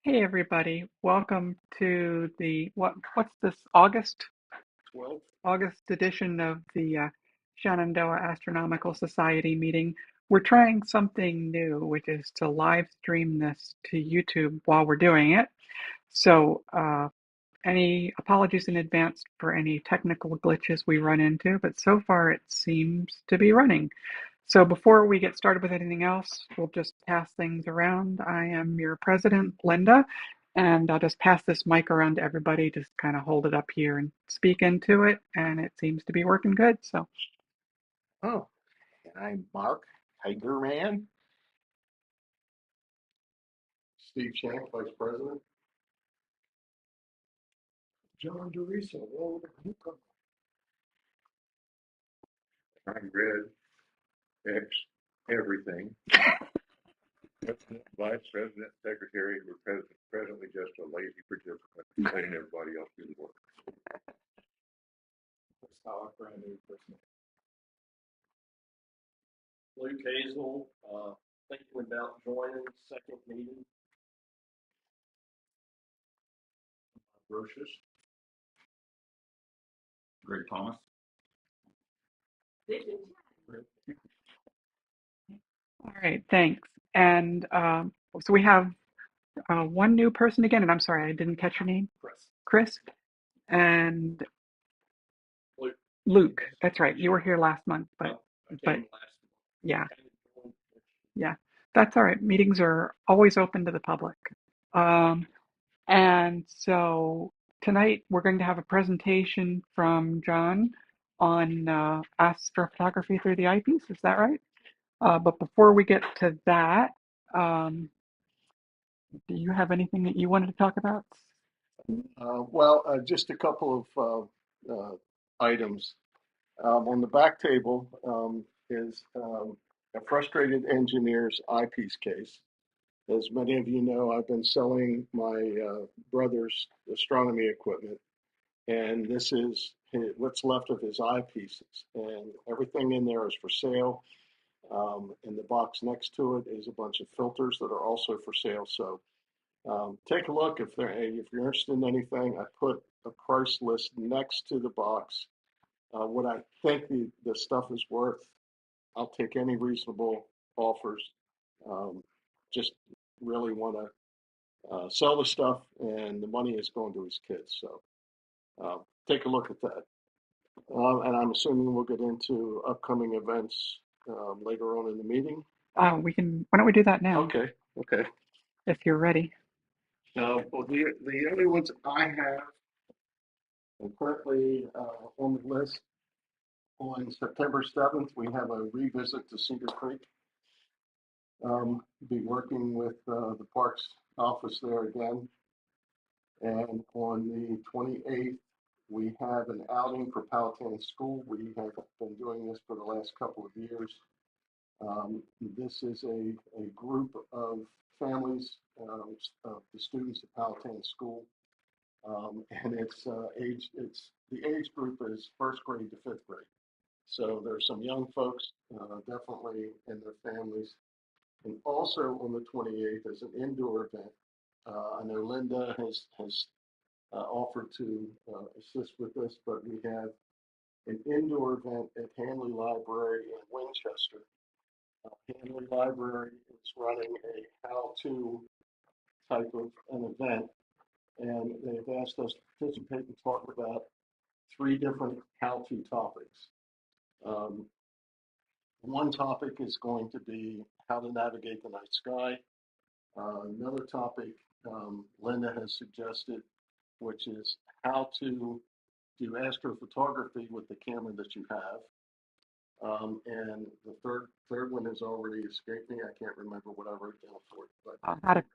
Hey everybody, welcome to the what's this August 12th. Edition of the Shenandoah Astronomical Society meeting. We're trying something new, which is to live stream this to YouTube while we're doing it. So any apologies in advance for any technical glitches we run into, but so far it seems to be running. So before we get started with anything else, we'll just pass things around. I am your president, Linda, and I'll just pass this mic around to everybody, just kind of hold it up here and speak into it, and it seems to be working good. So, Oh, and I'm Mark Hagerman. Steve Shank, Vice President. John Deriso, newcomer. I'm Red, X, everything. President, Vice President, Secretary. We're presently just a lazy participant, letting everybody else do the work. That's how I brand new person. Luke Hazel, thinking about joining second meeting. Roches. Greg Thomas. all right, thanks. And so we have one new person again, and I'm sorry, I didn't catch your name. Chris. And Luke. That's right. You were here last month, but yeah. Yeah, that's all right. Meetings are always open to the public. And so tonight we're going to have a presentation from John on astrophotography through the eyepiece. Is that right? But before we get to that, do you have anything that you wanted to talk about? Just a couple of items. On the back table is a frustrated engineer's eyepiece case. As many of you know, I've been selling my brother's astronomy equipment, and this is what's left of his eyepieces, and everything in there is for sale. In the box next to it is a bunch of filters that are also for sale. So take a look if you're interested in anything. I put a price list next to the box. What I think the stuff is worth. I'll take any reasonable offers. Just really want to sell the stuff, and the money is going to his kids. So take a look at that. And I'm assuming we'll get into upcoming events later on in the meeting. We can. Why don't we do that now? Okay. If you're ready. Well, the only ones I have currently on the list. On September 7th, we have a revisit to Cedar Creek. Be working with the Parks office there again. And on the 28th, we have an outing for Powhatan School. We have been doing this for the last couple of years. This is a group of families of the students at Powhatan School. And the age group is first grade to fifth grade. So there's some young folks, definitely, and their families. And also on the 28th is an indoor event. I know Linda has offered to assist with this, but we have an indoor event at Hanley Library in Winchester. Hanley Library is running a how-to type of an event, and they've asked us to participate and talk about 3 different how-to topics. One topic is going to be how to navigate the night sky. Another topic Linda has suggested, which is how to do astrophotography with the camera that you have. And the third one has already escaped me. I can't remember what I wrote down for it. But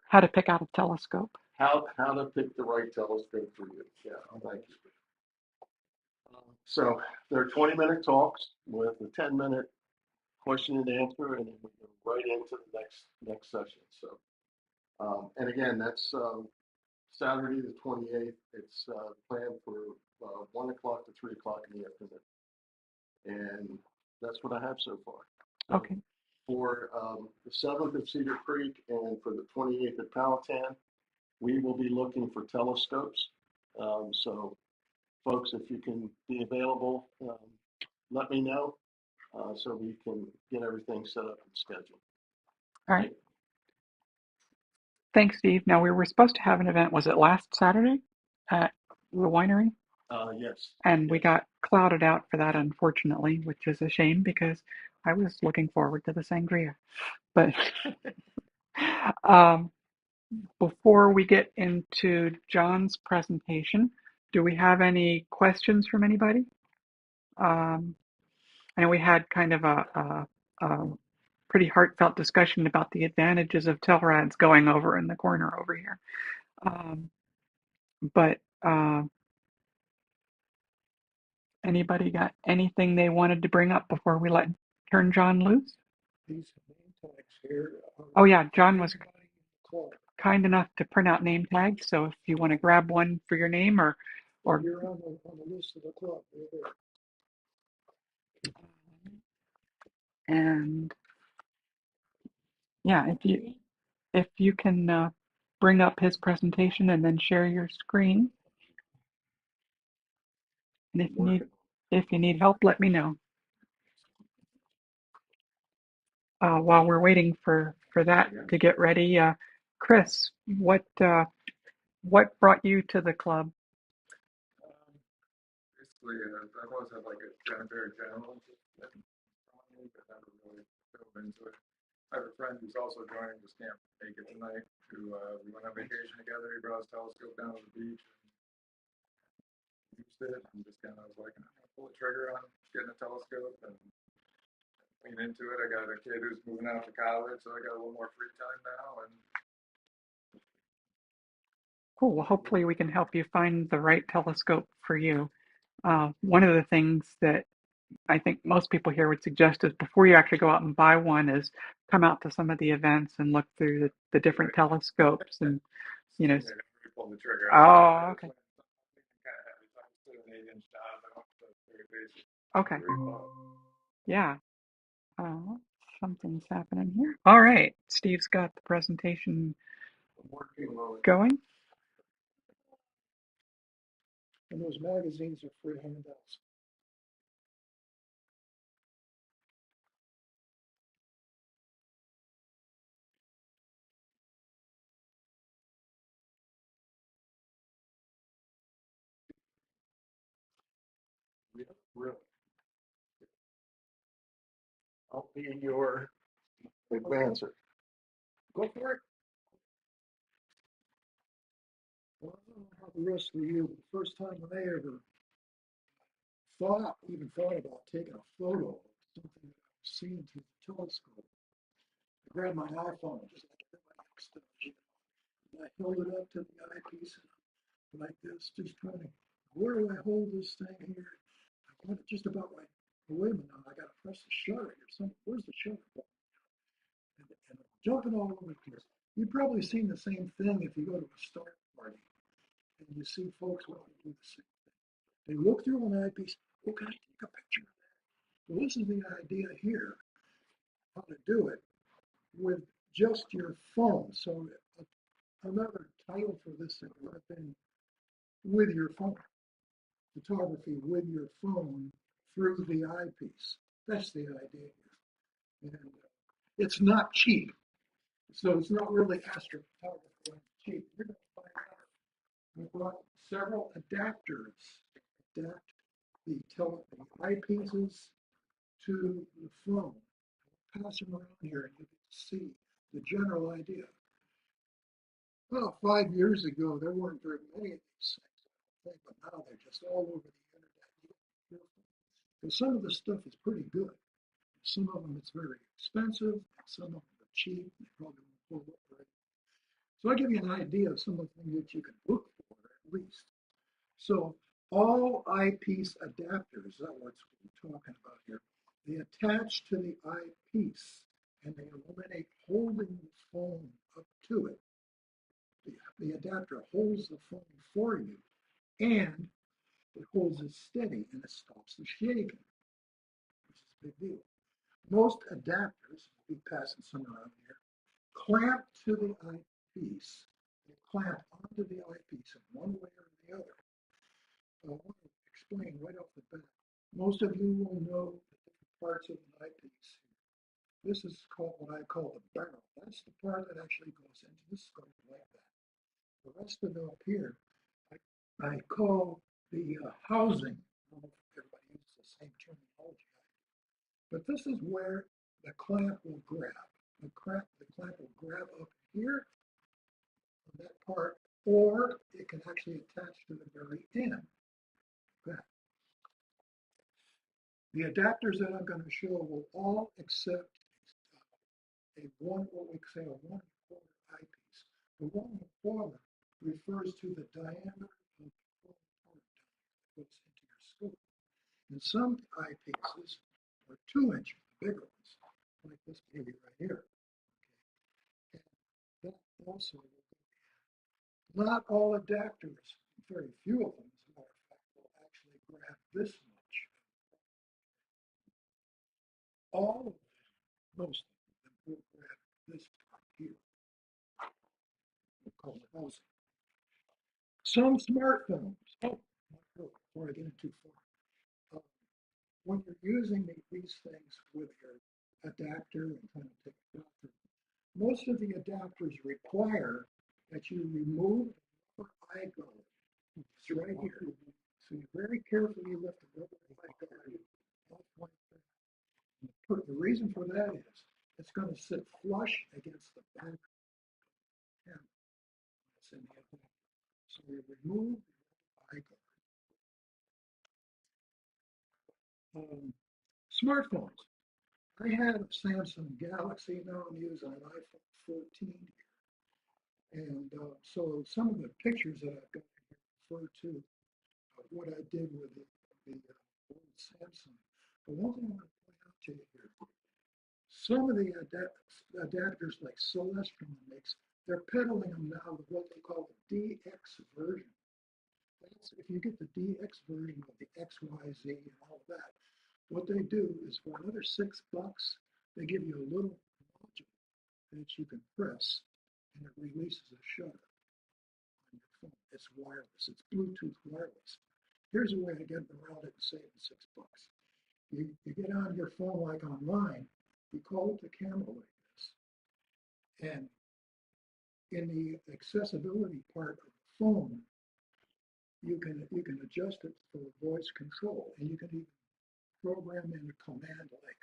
how to pick out a telescope. How to pick the right telescope for you. Yeah, thank you. So there are 20-minute talks with a 10-minute question and answer, and then we go right into the next session. So, and again, that's Saturday the 28th. It's planned for 1 o'clock to 3 o'clock in the afternoon, and that's what I have so far. Okay. For the 7th at Cedar Creek and for the 28th at Powhatan, we will be looking for telescopes. So folks, if you can be available, let me know so we can get everything set up and scheduled. All right. Thanks, Steve. Now, we were supposed to have an event, was it last Saturday at the winery? Yes. And we got clouded out for that, unfortunately, which is a shame because I was looking forward to the sangria. But um, before we get into John's presentation, do we have any questions from anybody? I know we had kind of a pretty heartfelt discussion about the advantages of Telrads going over in the corner over here. But anybody got anything they wanted to bring up before we turn John loose? These name tags here. Oh yeah, John was kind enough to print out name tags. So if you want to grab one for your name or you're on the list of the club. and yeah, if you can bring up his presentation and then share your screen. And if you need help, let me know. While we're waiting for that to get ready, Chris, what brought you to the club? Basically, I've always had like a very general interest in astronomy, but never really dove into it. I have a friend who's also joining, just can't make it tonight, who we went on vacation together. He brought his telescope down to the beach and used it, and just kind of was like, I'm going to pull the trigger on getting a telescope and lean into it. I got a kid who's moving out to college, so I got a little more free time now. And Cool. Well, hopefully we can help you find the right telescope for you. One of the things that I think most people here would suggest is before you actually go out and buy one is come out to some of the events and look through the different telescopes and, you know. Pull the trigger. Oh, okay. Okay. Yeah. Something's happening here. All right. Steve's got the presentation going. And those magazines are free handouts. Really. I'll be your advancer. Go for it. Well, I don't know how the rest of you, the first time I ever even thought about taking a photo of something that I was seeing through the telescope. I grabbed my iPhone, just like everybody else does, and I held it up to the eyepiece and like this, just trying to, where do I hold this thing here? I got it just about right. Wait a minute, now I got to press the shutter here. Where's the shutter button? And I'm jumping all over the place. You've probably seen the same thing if you go to a start party and you see folks wanting to do the same thing. They look through an eyepiece. Oh, can I take a picture of that? Well, this is the idea here, how to do it with just your phone. So another title for this thing would have been with your phone, photography with your phone through the eyepiece. That's the idea here. And it's not cheap. So it's not really astrophotography when it's cheap. You're going to find out. We brought several adapters, adapt the eyepieces to the phone. Pass them around here and you can see the general idea. Well, 5 years ago, there weren't very many of these things, but now they're just all over the internet. And some of the stuff is pretty good. Some of them it's very expensive, some of them are cheap. They probably won't pull up right. So I give you an idea of some of the things that you can look for at least. So all eyepiece adapters, that's what we're talking about here. They attach to the eyepiece and they eliminate holding the phone up to it. The adapter holds the phone for you and it holds it steady and it stops the shaking, which is a big deal. Most adapters, we'll be passing some around here, clamp to the eyepiece. They clamp onto the eyepiece in one way or the other. I want to explain right off the bat. Most of you will know the different parts of an eyepiece. This is called what I call the barrel. That's the part that actually goes into the scope like that. The rest of it up here, I call the housing. I don't know if everybody uses the same terminology, but this is where the clamp will grab. The clamp will grab up here on that part, or it can actually attach to the very end. Okay. The adapters that I'm going to show will all accept what we say a 1¼ eyepiece. The 1¼ refers to the diameter of the part that goes into your scope. And some eyepieces are 2 inches, bigger ones, like this baby right here. Okay. And that also will go in. Not all adapters, very few of them, as a matter of fact, will actually grab this much. All of them, most of them, will grab this part here. We'll call it housing. Some smartphones, before I get into too far, when you're using these things with your adapter and kind of take it out, most of the adapters require that you remove the eye guard. It's right here. So you very carefully lift the rubber eye guard off like that. The reason for that is it's going to sit flush against the back of the camera. It's in the adapter. So we remove the eye guard. Smartphones. I had a Samsung Galaxy, now I'm using an iPhone 14 here. And so some of the pictures that I've got here refer to what I did with the old Samsung. But one thing I want to point out to you here, some of the adapters like Celestron makes, they're peddling them now with what they call the DX version. That's, if you get the DX version of the XYZ and all of that, what they do is for another $6, they give you a little module that you can press and it releases a shutter on your phone. It's wireless, it's Bluetooth wireless. Here's a way of getting around it and saving $6. You get on your phone like online, you call up the camera like this, and in the accessibility part of the phone, you can adjust it for voice control, and you can even program in a command like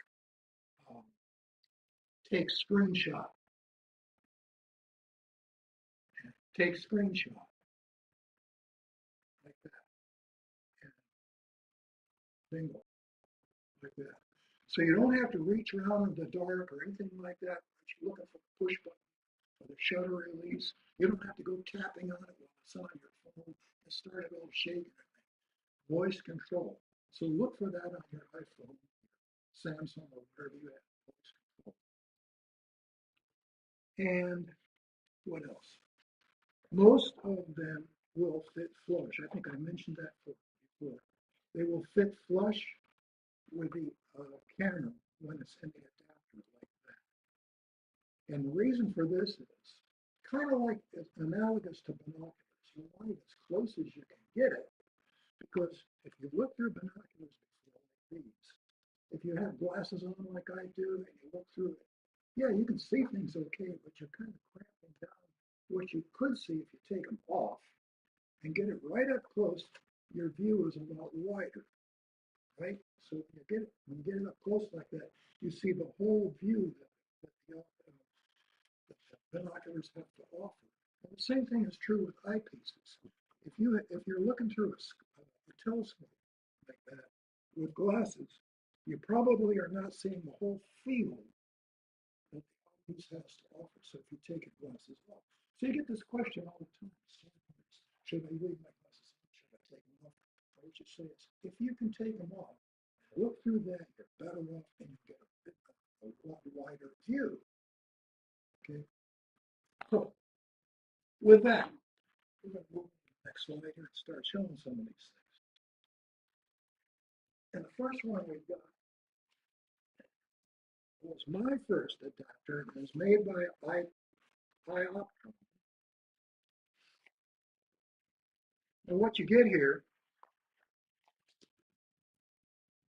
take screenshot, take screenshot, like that, and bingo, like that. So you don't have to reach around in the dark or anything like that. But you're looking for the push button or the shutter release. You don't have to go tapping on it while it's on your phone and start it all shaking. Voice control. So look for that on your iPhone, Samsung, or wherever you have voice control. And what else? Most of them will fit flush. I think I mentioned that before. They will fit flush with the camera when it's in the adapter like that. And the reason for this is kind of like it's analogous to binoculars. You want it as close as you can get it, because if you look through binoculars before like these, if you have glasses on like I do and you look through it, yeah, you can see things okay, but you're kind of cramping down what you could see if you take them off and get it right up close. Your view is a lot wider, right? So when you get it up close like that, you see the whole view that the binoculars have to offer. And the same thing is true with eyepieces. If you're looking through a telescope like that with glasses, you probably are not seeing the whole field that the eyepiece has to offer. So if you take your glasses off, so you get this question all the time: should I leave my glasses on? Should I take them off? What you say is, if you can take them off, look through that, you're better off, and you get a lot wider view. Okay. So with that, we're going to move to the next slide here and start showing some of these things. And the first one we've got was my first adapter. It was made by Optron. And what you get here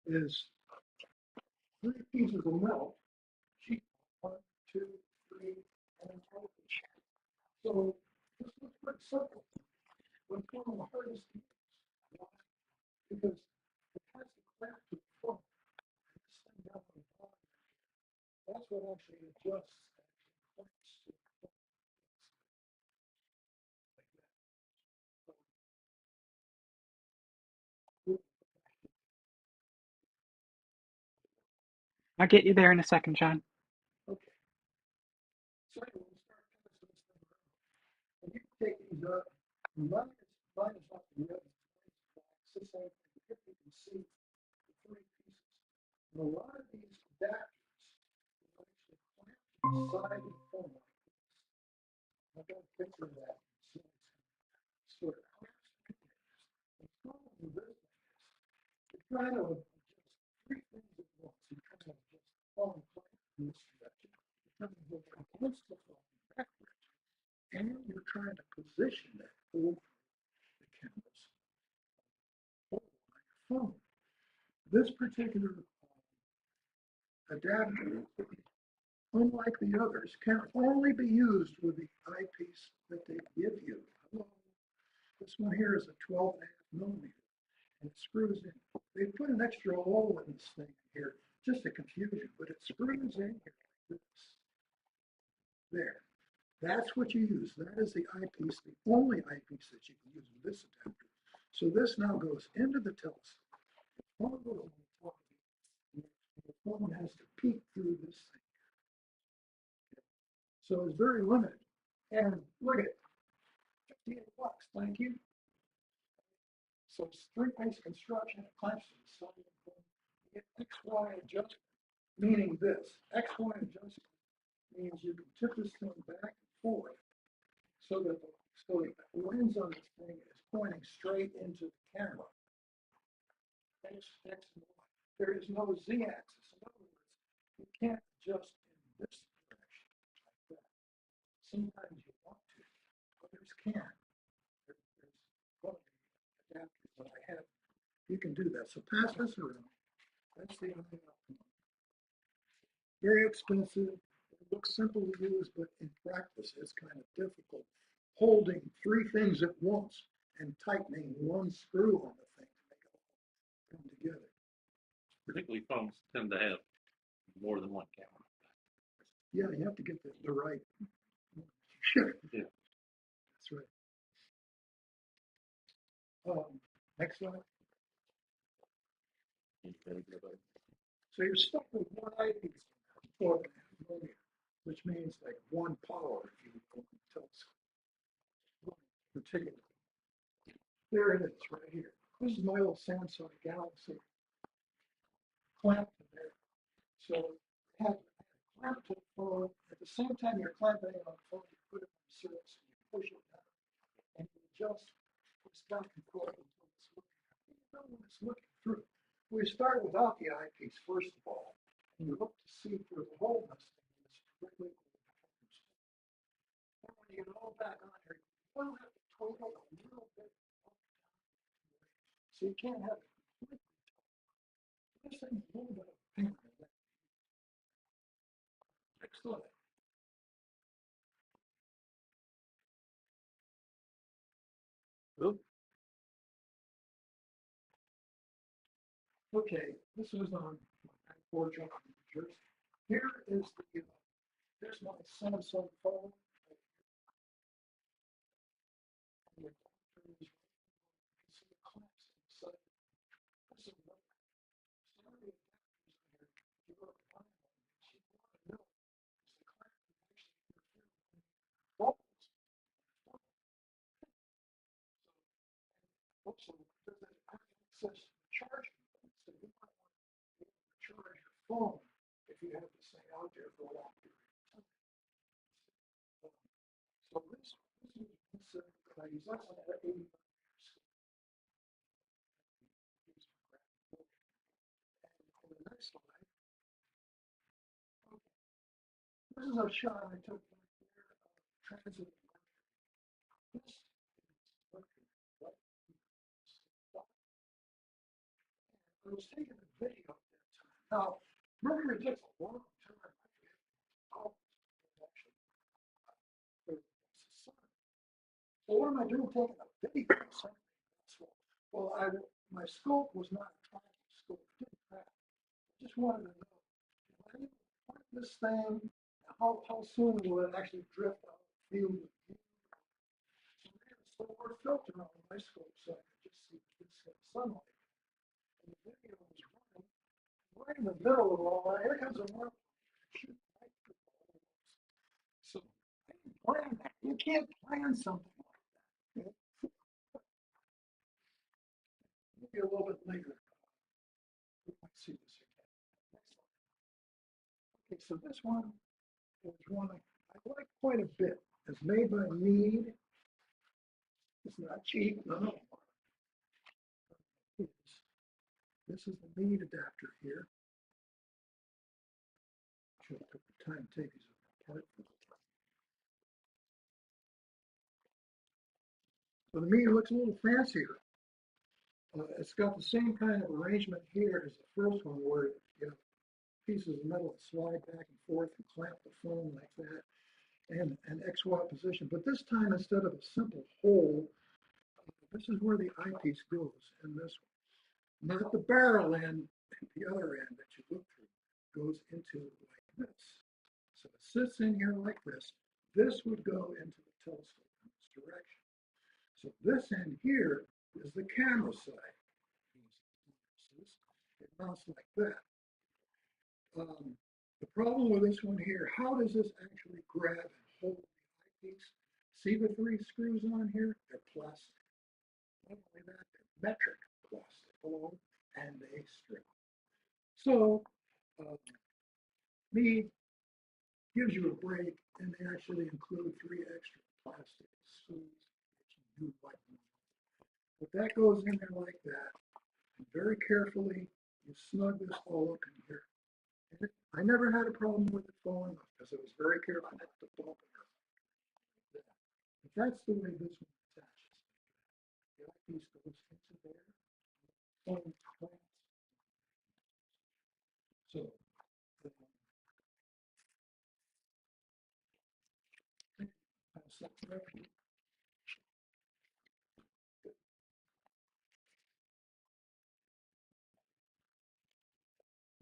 is 3 pieces of metal, sheet, 1, 2, 3, and then total. So this looks pretty simple. But it's one of the hardest to use. Why? Because it has to clamp to the front. And this thing down on the bottom, that's what actually adjusts, actually clamps to the front. Like that. I'll get you there in a second, John. Okay. So anyway, we start testing this thing around. And you can take these up. Mine is not the red. It's the same thing. Here you can see the 3 pieces. And a lot of these adapters will actually clamp to the side of the phone like this. I've got a picture of that. So it's sort of clamps to the edges. The problem with this thing is you're trying to adjust 3 things at once. You're trying to adjust the phone clamp in this direction. You're trying to go against the phone in that direction. And you're trying to position that over the camera's hole on your phone. This particular adapter, unlike the others, can only be used with the eyepiece that they give you. This one here is a 12.5mm, and it screws in. They put an extra hole in this thing here, just a confusion, but it screws in here like this. There. That's what you use. That is the eyepiece, the only eyepiece that you can use with this adapter. So this now goes into the telescope. The phone goes on the top of it, and the phone has to peek through this thing. So it's very limited. And look at it, 58 bucks, thank you. So it's 3-piece construction, it clamps to the side of the phone. You get XY adjustment, meaning this. XY adjustment means you can tip this thing back and forth so that the lens on this thing is pointing straight into the camera. X and Y. There is no Z-axis. In other words, you can't adjust in this direction like that. Sometimes you want to, others can't. There's one of the adapters that I have. You can do that. So pass this around. That's the other option. Very expensive. It looks simple to use, but in practice, it's kind of difficult. Holding 3 things at once and tightening one screw on the thing to make it all come together. Particularly phones tend to have more than one camera. Yeah, you have to get the right. Sure. Yeah. That's right. Next slide. So you're stuck with one eyepiece, 4.5mm, which means like 1 power if you want to telescope. Particularly. There it is, right here. This is my old Samsung Galaxy clamp to there. So have clamp to the phone. At the same time you're clamping it on the phone, you put it on the surface and you push it down and you adjust this back and forth until it's looking. You know when it's looking through. We start without the eyepiece first of all, and you look to see through the hole in this thing is directly over the camera's hole. And when you get all back on here, you will have to twinkle a little bit up, down, so you can't have it completely tight. This thing's a little bit of a pain in the neck. Excellent. Oop. Okay, this was on my porch up in New Jersey. Here is there's my Samsung phone. And the doctor is you can see the clamps inside. This is another. Some of the adapters in here, if you go to buy one, you want to know is the clamp can actually interfere with volts. Also, does it have access to the charging? So you might want to be able to charge your phone if you have this thing out there for a long period of time. So this is that I use. That's an 80 millimeters. And the next slide. This is a shot I took back there of transit of Mercury. This is Mercury, right? I was taking a video at that time. Now, Mercury takes a long time. I forget how actually it's the sun. So what am I doing taking a video of something? Well, my scope was not a tracking scope. It didn't track. I just wanted to know, if I point this thing, how soon will it actually drift out of the field of view? So I had a solar filter on my scope so I could just see this sunlight. And the video was running right in the middle of all that. Here comes a mark. Shoot right through all of those. So I didn't plan that. You can't plan something like that. Maybe a little bit later. We might see this again. Next one. Okay, so this one is one I like quite a bit. It's made by Mead. It's not cheap, no. This is the Mead adapter here. Should have took the time to take these apart. So the Mead looks a little fancier. It's got the same kind of arrangement here as the first one, where you know pieces of metal slide back and forth and clamp the phone like that, and an XY position. But this time, instead of a simple hole, this is where the eyepiece goes in this one. Not the barrel end, the other end that you look through goes into like this. So it sits in here like this. This would go into the telescope in this direction. So this end here is the camera side. It mounts like that. The problem with this one here, how does this actually grab and hold the eyepiece? See the three screws on here? They're plastic. Not only that, they're metric plastic alone, and they strip. So, Mead gives you a break, and they actually include 3 extra plastic screws that you do like. But that goes in there like that. And very carefully, you snug this all up in here. And I never had a problem with it falling off because I was very careful not to bump it. But that's the way this one attaches. The eyepiece goes into there. Phone clamps. So, pass that directly.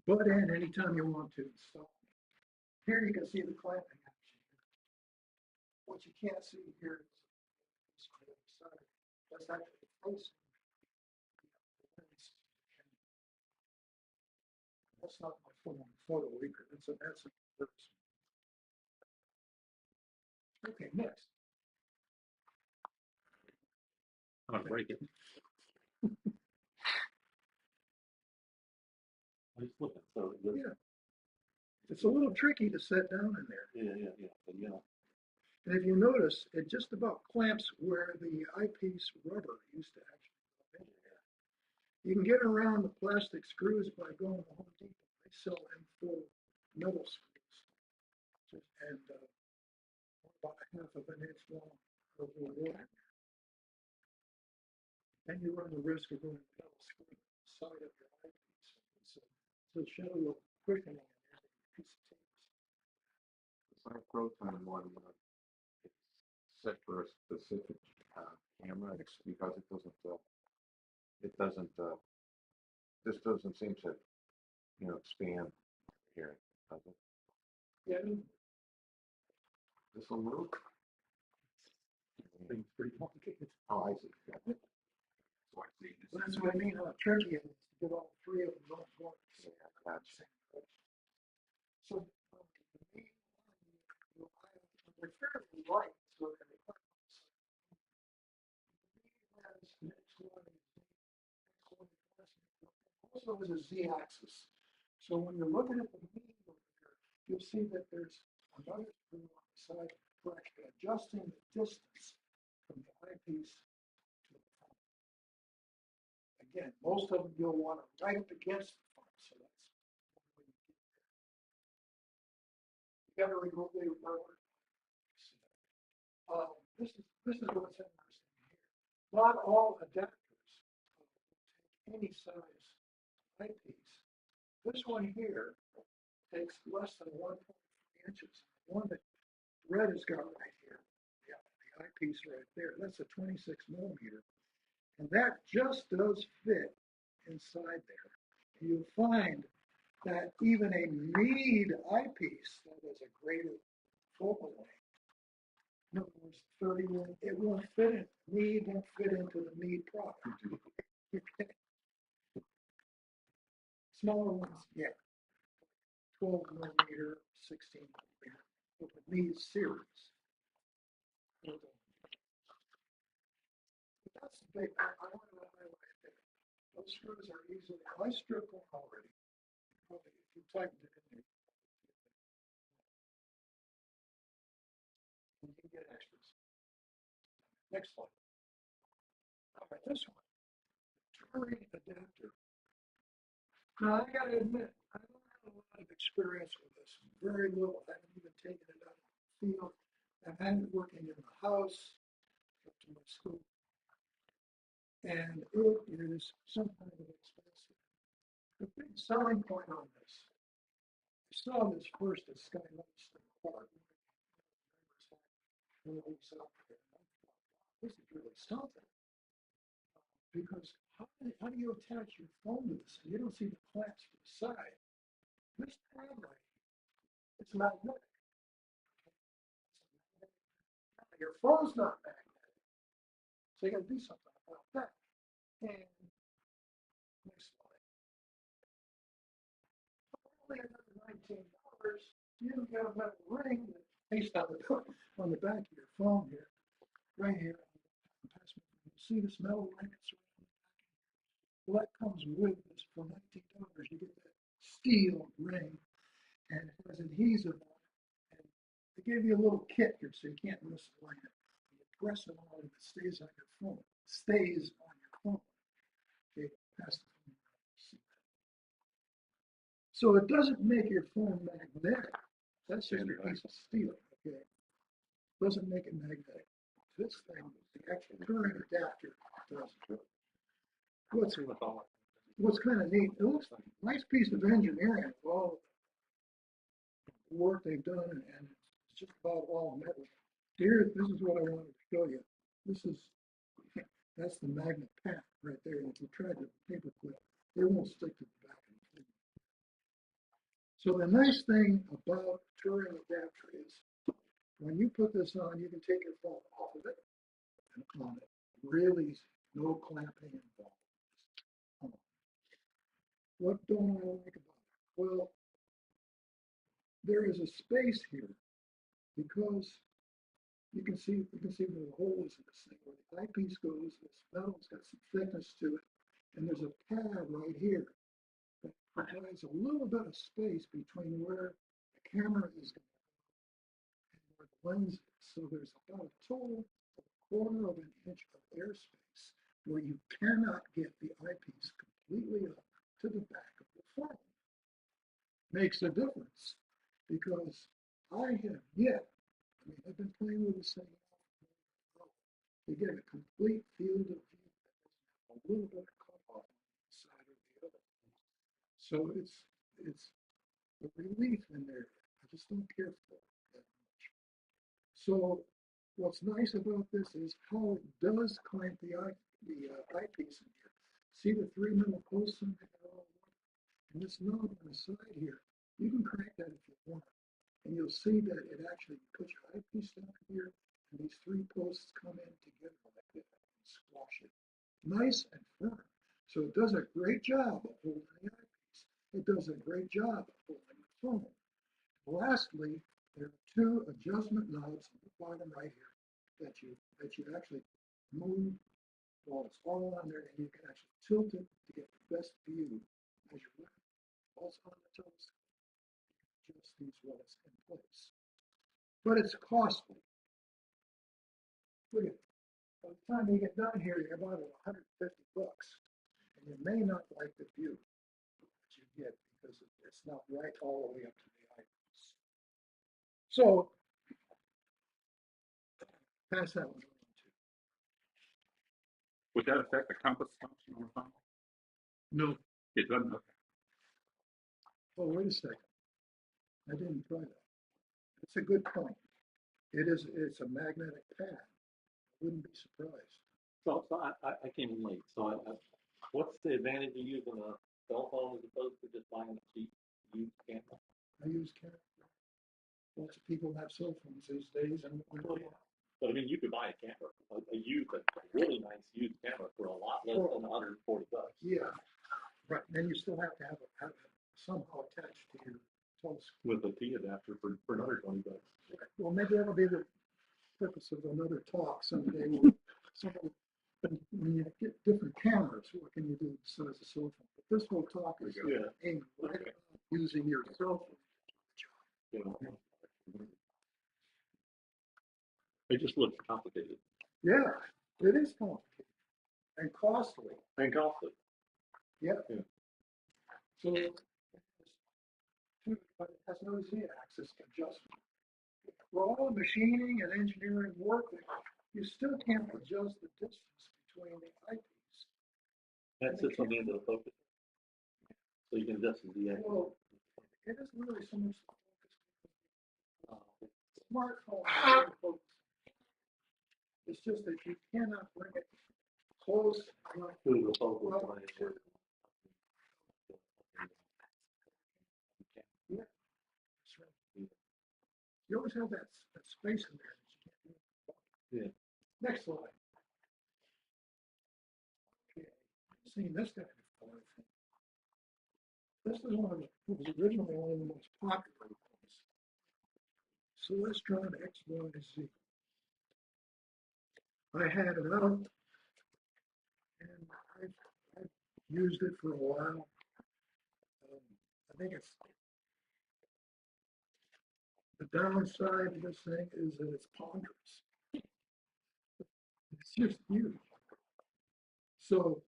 Butt in anytime you want to. Stop. Here you can see the clamping action. What you can't see here is on the other side. That's actually facing the lens. That's not my photo leaker. That's a reverse. Okay, next. I'm gonna break it. I just looking, so Yeah. It's a little tricky to set down in there. yeah. And if you notice, it just about clamps where the eyepiece rubber used to actually go in there. You can get around the plastic screws by going to Home Depot. They sell them full metal screws. And about a half of an inch long over the water. And you run the risk of going metal screw on the side of your eyepiece. So to show you a quickening in there, a piece of tape. It's like proton one, it's set for a specific camera. It's because this doesn't seem to, expand here, does it? Yeah. This will move? Things pretty complicated. Oh, I see. Yeah. That's what I mean, how tricky it is to get all 3 of them going forward. Yeah, gotcha. So, the main one, they're fairly light, so they're quite nice. The next one also has a z-axis. So when you're looking at the mean over there, you'll see that there's another screw on the side for actually adjusting the distance from the eyepiece to the phone. Again, most of them you'll want to right up against the phone, so that's one way you get there. You Every movie road. This is what's interesting here. Not all adapters take any size eyepiece. This one here takes less than 1.3 inches. The one that Red has got right here, yeah, the eyepiece right there, that's a 26 millimeter. And that just does fit inside there. And you'll find that even a Meade eyepiece that is a greater focal length, in other words, 31, it won't fit in. Meade won't fit into the Meade product. Smaller ones, yeah, 12 millimeter, 16 millimeter, with the Meade series. But that's the big, I want to highlight that. Those screws are easily, I stripped one already. Probably if you tightened it in there, you can get extras. Next slide. All right, this one, Turing adapter. Now, I got to admit, I don't have a lot of experience with this. Very little. I haven't even taken it out of the field. I've had it working in the house up to my school. And it is some kind of expensive. The big selling point on this, I saw this first at Sky Lights Park. One of these out there. And I thought, wow, this is really something. Because how do you attach your phone to this? You don't see the clamps to the side. This pad right here, it's magnetic. Your phone's not magnetic. So you got to do something about that. And next slide. Only another $19. You can get a metal ring that based on the back of your phone here, right here. You see this metal ring? It's right on the back. Well, that comes with this for $19. You get that steel ring, and it has adhesive on it. And they gave you a little kit here, so you can't misalign it. You press it on, and it stays on your phone. It stays on your phone. Okay, pass the phone around. See that? So it doesn't make your phone magnetic. That's just a piece of steel. Okay, doesn't make it magnetic. This thing, the actual current adapter, does it. What's kind of neat, it looks like a nice piece of engineering with all the work they've done, and it's just about all metal. Here, this is what I wanted to show you. That's the magnet pack right there. And if you try to paper clip, it won't stick to the back of the thing. So the nice thing about Turing adapter is when you put this on, you can take your phone off of it and on it. Really, no clamping involved. What don't I like about it? Well, there is a space here because you can see where the hole is in this thing. Where the eyepiece goes, this metal's got some thickness to it, and there's a pad right here that provides a little bit of space between where the camera is going and where the lens is. So there's about a total of a quarter of an inch of airspace where you cannot get the eyepiece completely up to the back of the phone. Makes a difference because I have yet, I've been playing with this thing to get a complete field of view that doesn't have a little bit of cutoff on one side or the other. So it's a relief in there. I just don't care for it that much. So what's nice about this is how it does clamp the eyepiece in here. See the three middle posts in there? And this knob on the side here, you can crank that if you want. And you'll see that it actually puts your eyepiece down here, and these three posts come in together like that and squash it. Nice and firm. So it does a great job of holding the eyepiece. It does a great job of holding the phone. Lastly, there are two adjustment knobs on the bottom right here that you actually move while it's all on there, and you can actually tilt it to get the best view as you're looking. Also on the telescope, just these while it's in place. But it's costly. Look at it. By the time you get done here, you're about $150. And you may not like the view that you get because it's not right all the way up to the eyepiece. So pass that one on too. Would that affect the compass function on the phone? No. It doesn't. Oh, wait a second. I didn't try that. That's a good point. It's a magnetic pad. I wouldn't be surprised. So I came in late, so what's the advantage of using a cell phone as opposed to just buying a cheap used camera? I use camera. Lots of people have cell phones these days, and But I mean, you could buy a camera, a really nice used camera for a lot less than $140. yeah, right. Then you still have to have it somehow attached to your telescope. With a T adapter for another $20. Well, maybe that'll be the purpose of another talk someday. When you get different cameras, what can you do besides a cell phone? But this whole talk is aimed right at using your cell phone. You know, it just looks complicated Yeah, it is complicated and costly. and costly. Yeah. Yeah. So, but it has no z-axis adjustment. For all the machining and engineering work, you still can't adjust the distance between the eyepiece. That sits on the end of the focus. So you can adjust the Z. Well, it isn't really so much the focus. Smartphone focus. It's just that you cannot bring it close enough To the focal well, point. to- yeah, that's right. You always have that space in there that you can't do. Yeah. Next slide. Okay, I've seen this guy before, I think. This is one of the, it was originally one of the most popular ones. Celestron XYZ. I had it out, and I've used it for a while. I think it's the downside of this thing is that it's ponderous. It's just huge. So,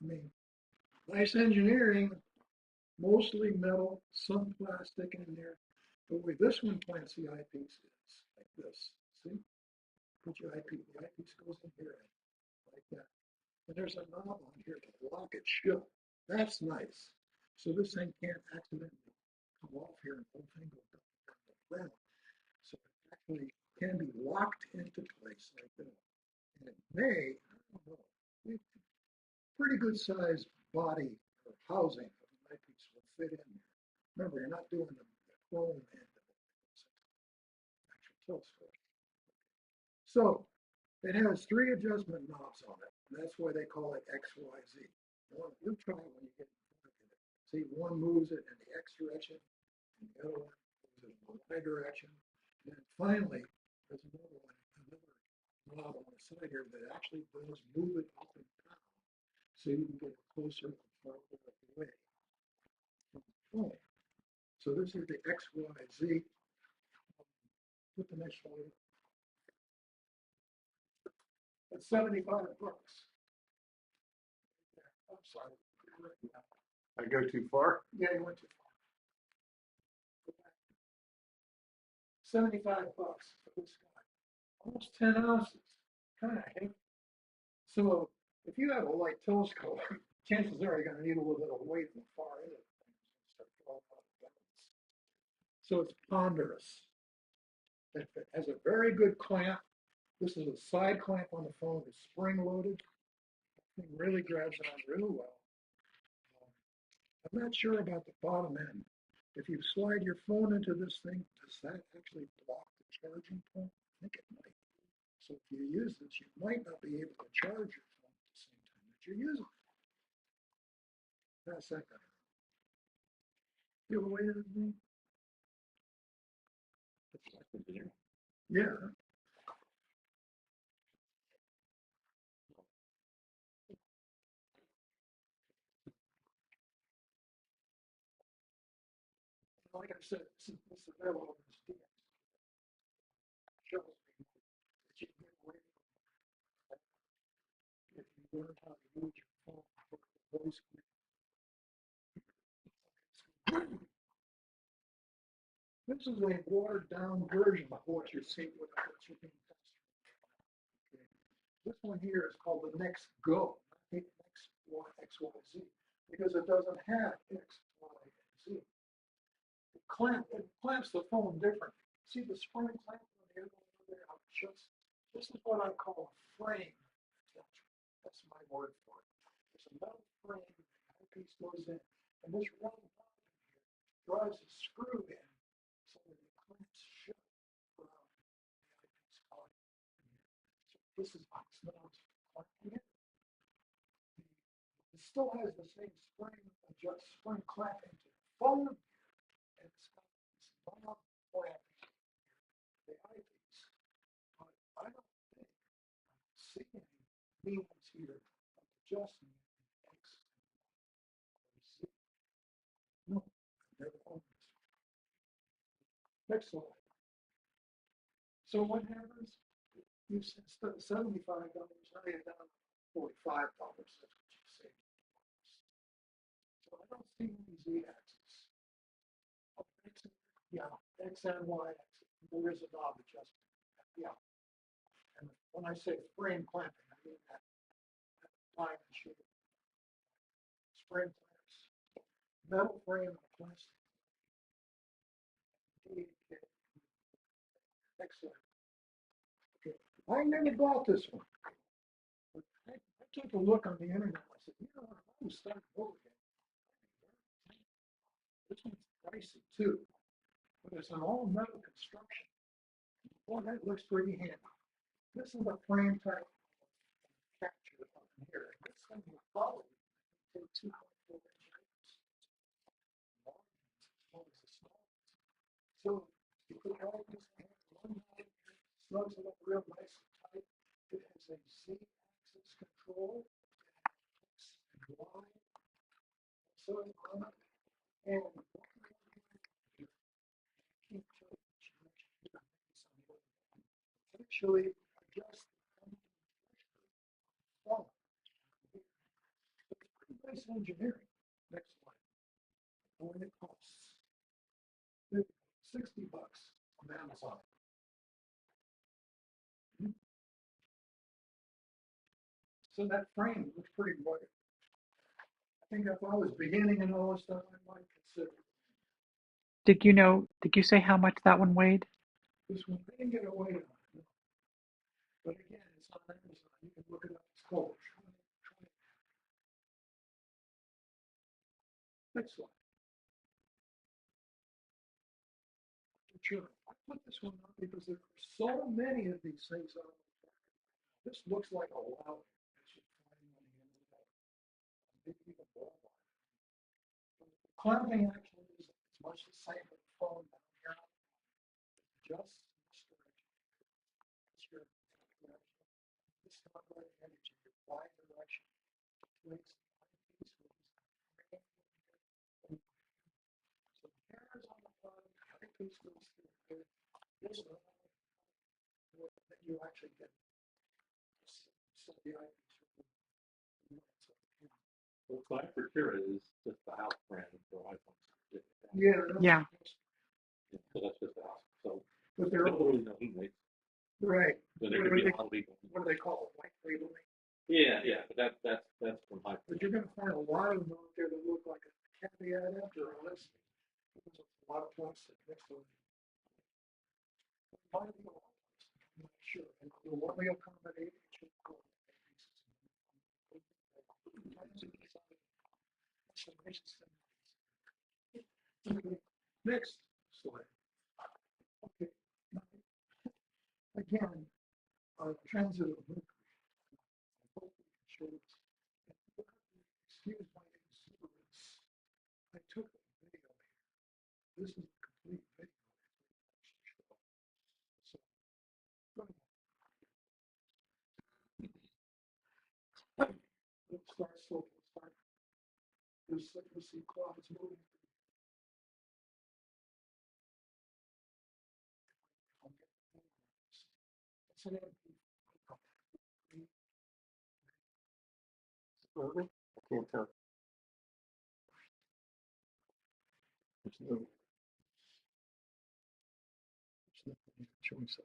I mean, nice engineering, mostly metal, some plastic in there. But the way this one plants the eyepiece is like this. See? Put your eyepiece, the eyepiece goes in here like that. And there's a knob on here to lock it shut. That's nice. So this thing can't accidentally come off here and the whole thing goes down the ground. So it actually can be locked into place like that. And it may, I don't know, pretty good sized body or housing of an eyepiece will fit in there. Remember, you're not doing the chrome end of it. It's an actual telescope. So it has 3 adjustment knobs on it. And that's why they call it XYZ. You'll try it when you get in front of it. See, one moves it in the X direction, and the other one moves it in the Y direction. And then finally, there's another knob on the side here that actually does move it up and down, so you can get it closer and farther away from the phone. So this is the XYZ. Put the next one. It's $75. I'm sorry. I go too far? Yeah, you went too far. $75 for this guy. Almost 10 ounces. Kind of heavy. So if you have a light telescope, chances are you're going to need a little bit of weight in the far end of the thing. Start falling out of balance. So it's ponderous. It has a very good clamp. This is a side clamp on the phone. It's spring loaded. It really grabs on really well. I'm not sure about the bottom end. If you slide your phone into this thing, does that actually block the charging point? I think it might. So if you use this, you might not be able to charge your phone at the same time that you're using it. Pass that guy. You have a way to do? Yeah. Like I said, this is available in this DX. Shows me that you can get away from it if you learn how to use your phone for the voice command. This is a watered down version of what you're seeing with what you're being tested. Okay. This one here is called the Next Go, not the Next Y, X, Y, Z, because it doesn't have X, Y, and Z. It clamps the phone different. See the spring clamp on the other one there? This is what I call a frame attachment. That's my word for it. There's a metal frame, the eyepiece goes in, and this round knob in here drives a screw in so that it clamps shut around the eyepiece body. So this is what's known as clamping it. It still has the same spring clamping to the phone, and it's got this knob clamping the eyepiece. But I don't think I see any means here of adjusting it in X and Z. No, I've never owned this. Next slide. So what happens? You instead of $75, now you're down to $45. That's what you say. So I don't see any Z-axis. Oh, yeah, X and Y axis. There is a knob adjustment. Yeah. And when I say frame clamping, I mean that diamond shape. Spring clamps. Metal frame and plastic. Excellent. Okay. I never bought this one. But I took a look on the internet. I said, you know what, if I was starting over again, this one's pricey too. But it's an all metal construction. Boy, that looks pretty handy. This is a frame type capture up in here. This thing will probably take 2.4 inches. So you put all this in one line, snugs it up real nice and tight. It has a Z-axis control, X and Y. So on it, and actually adjust the phone. It's pretty nice engineering. Next slide. When it costs $60 on Amazon. So that frame looks pretty rugged. I think if I was beginning and all this stuff, I might consider it. Did you say how much that one weighed? This one. I didn't get a weight on it. But again, it's on Amazon. You can look it up. It's called 20. Next slide. Sure. I put this one up because there are so many of these things on the market. This looks like a lot that you find on the internet. Maybe even Walmart. Clamping actually is much the same with the phone down here. Just this direction. It's your direction. This is not right energy, your Y direction. Makes the eyepiece with this. So the camera's on the front, the eyepiece goes through here. This is that you actually get. Set the eyepiece. Well, Flag for Cura is just the house brand for iPhones. Yeah. Yeah. So that's just the house. So But I they're don't really know who makes it. right. But there could be a lot of people. What do they call it? White labeling. Yeah, but that's from high. But you're going to find a lot of them out there that look like a caveat after a list. There's a lot of plastic next to it. Might be a lot of plastic, I'm not sure. And it will only accommodate each of the okay. Next slide. Okay. Again, transit of Mercury. I hope we can show this. Excuse my exuberance. I took a video here. This is a complete video. So, let's start slow. Let's see clouds moving. It's an empty. Really? I can't tell. There's no choice.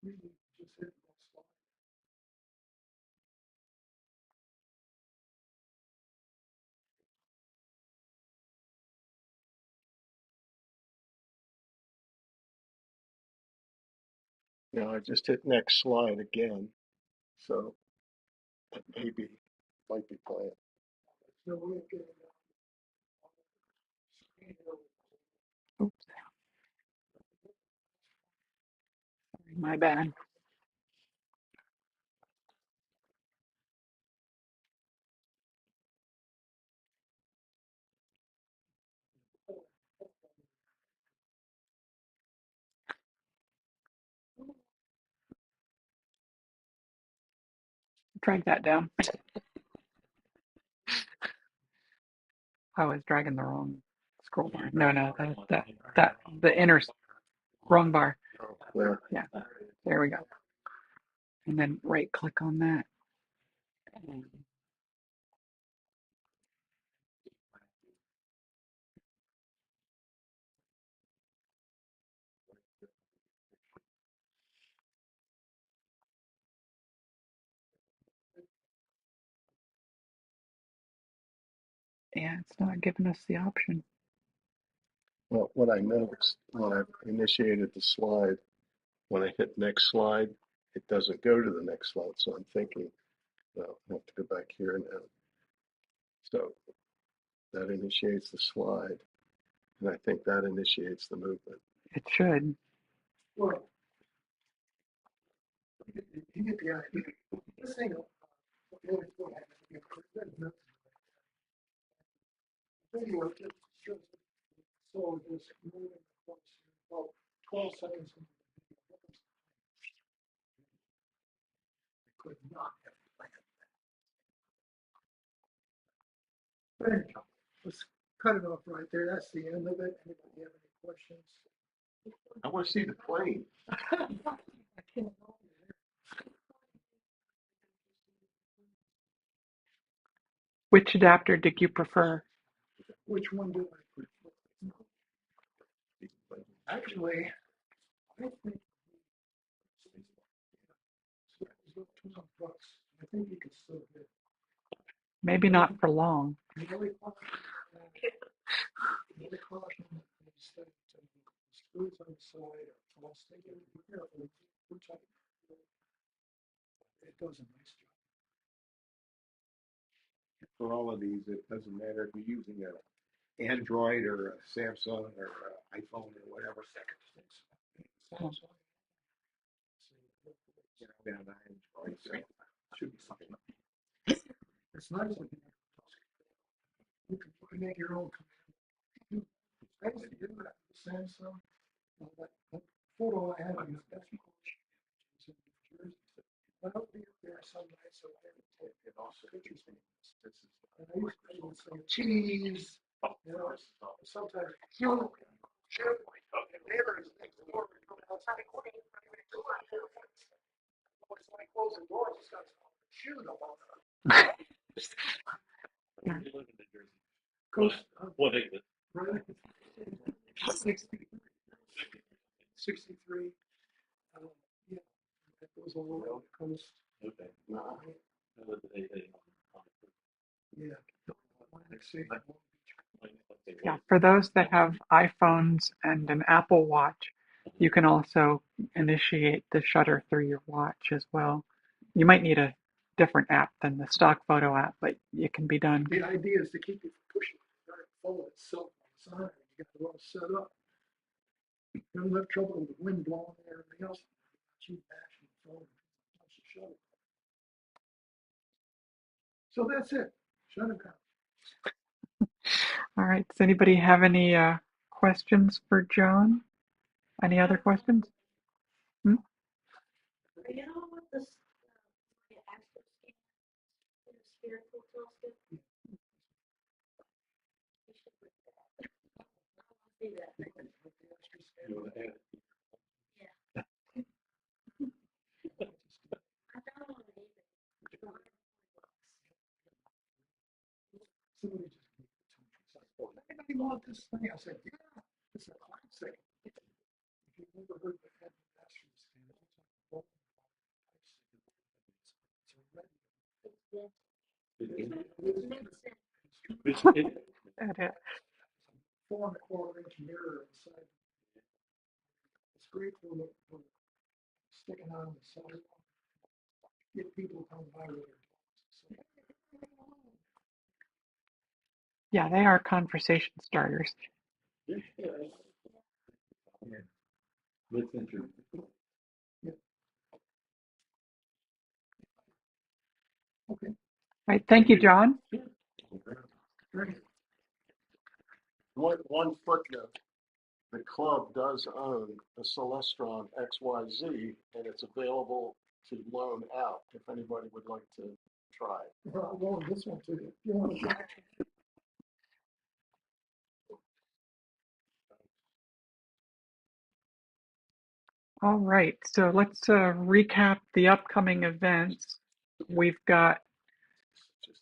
Really just hit the slide. Now I just hit next slide again, so it maybe might be playing. No way of getting it out. Screen here. Oops, sorry, my bad. Drag that down. I was dragging the wrong scroll bar. No, the inner wrong bar. Oh, there. Yeah, there we go. And then right click on that. And yeah, it's not giving us the option. Well, what I noticed when I initiated the slide, when I hit next slide, it doesn't go to the next slide. So I'm thinking, well, I have to go back here now. So that initiates the slide, and I think that initiates the movement. It should. Well, you get the idea. This thing, video just shows the solar just moving across about 12 seconds into the video. They could not have planned that. But anyhow, let's cut it off right there. That's the end of it. Anybody have any questions? I want to see the plane. I can't help you there. Which adapter did you prefer? Which one do I prefer? Actually, I think so it was about $12. I think you could still get it. Maybe not for long. The only caution is that the screws on the side are frosted. Be careful. It does a nice job. For all of these, it doesn't matter if you're using an Android or a Samsung or an iPhone or whatever. Sounds like You know, down to Android, so should be fine. it's nice looking. You can make your own command. Basically, you have Samsung. That photo I have in the best is in New Jersey. But I'll be up there some nights so I can take it also pictures of this. And I would say cheese. You know, sometimes neighbors next door outside it's like closing doors. It's got shoes up on Where do you live in New Jersey? Coast. What exit? Right. 63. Yeah, that goes all around the coast. Okay. No. I live at 88 on the Yeah. Let's see. Yeah, for those that have iPhones and an Apple Watch, you can also initiate the shutter through your watch as well. You might need a different app than the stock photo app, but it can be done. The idea is to keep it from pushing the phone itself on the side. You got it all set up. You don't have trouble with the wind blowing and everything else. You action the phone. Touch the shutter. So that's it. Shut it down. All right, does anybody have any questions for John? Any other questions? Hmm? You know what this Astroscan spherical telescope? You should look at that. I want to see that. You want to add it? Yeah. I don't want to eat it. It's $140. Somebody just gave it to me. It's like, oh, anybody want this thing? I said, yeah, it's a classic. If you've never heard the head of Astros stand, it looks like a bowling ball. It's that. It- It's 4.25 inch mirror inside. It's great for sticking on the sidewalk. Get people coming by with their dogs. Yeah, they are conversation starters. That's interesting. Okay, All right, thank you, John. great. One footnote, the club does own a Celestron XYZ, and it's available to loan out if anybody would like to try it. I'll go on this one too. You want to All right, so let's recap the upcoming events. We've got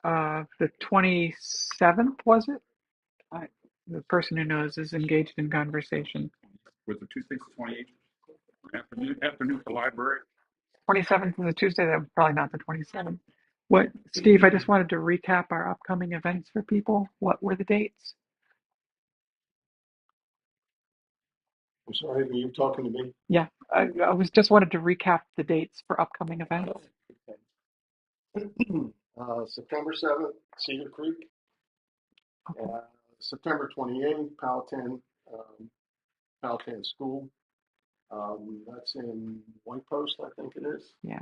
the 27th, was it? The person who knows is engaged in conversation. Was the Tuesday, 28th? Afternoon for library. 27th is a Tuesday, that's probably not the 27th. What, Steve, I just wanted to recap our upcoming events for people. What were the dates? I'm sorry, were you talking to me? Yeah, I was just wanted to recap the dates for upcoming events. September 7th, Cedar Creek. Okay. September 28th, Powhatan School. That's in White Post, I think it is. Yeah.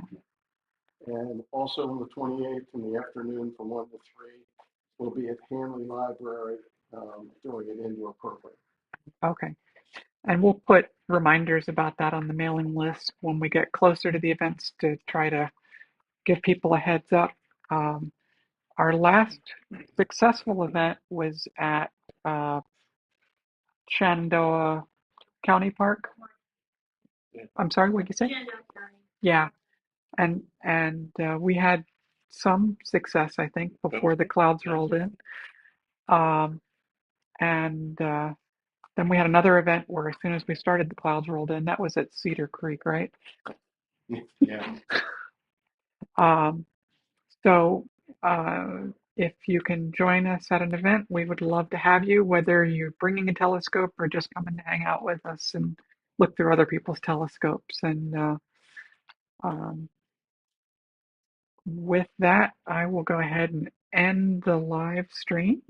And also on the 28th in the afternoon from 1 to 3, we'll be at Hanley Library doing an indoor program. Okay. And we'll put reminders about that on the mailing list when we get closer to the events to try to give people a heads up. Our last successful event was at Shenandoah County Park. I'm sorry, what did you say? Yeah, and we had some success, I think, before the clouds rolled in. And then we had another event where as soon as we started, the clouds rolled in. That was at Cedar Creek, right? Yeah. So if you can join us at an event, we would love to have you, whether you're bringing a telescope or just coming to hang out with us and look through other people's telescopes. And with that, I will go ahead and end the live stream.